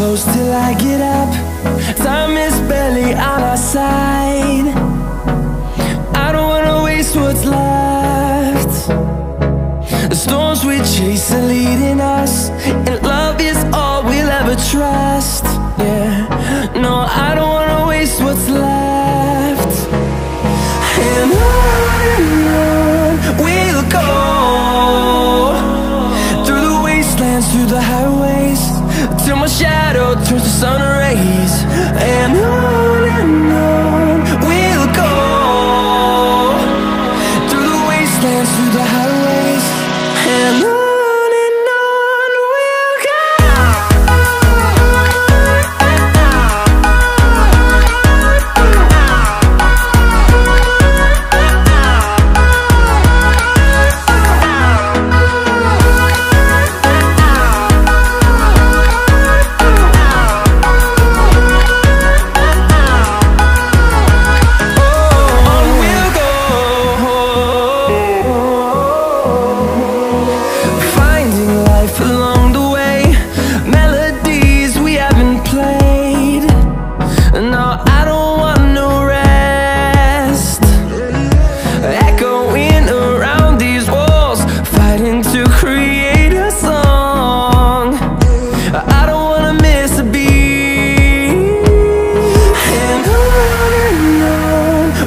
close till I get up. Time is barely on our side. I don't wanna waste what's left. The storms we chase are leading us, and love is all we'll ever trust. Yeah, no, I don't wanna waste what's left. And on we'll go, through the wastelands, through the highways, till my shadow turns to sun rays. And on we'll go, through the wastelands, through the highways, and on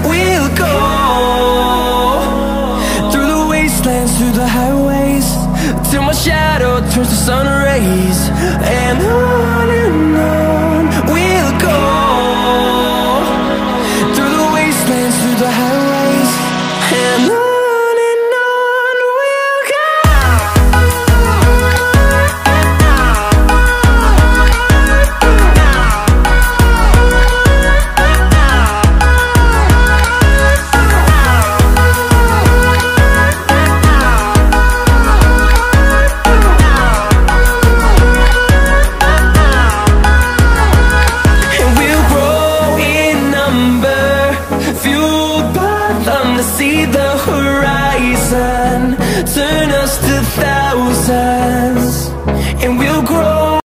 we'll go. Through the highways, till my shadow turns to sun rays. And on we'll go, through the wastelands, through the highways, and on we'll go. Fueled by them to see the horizon, turn us to thousands.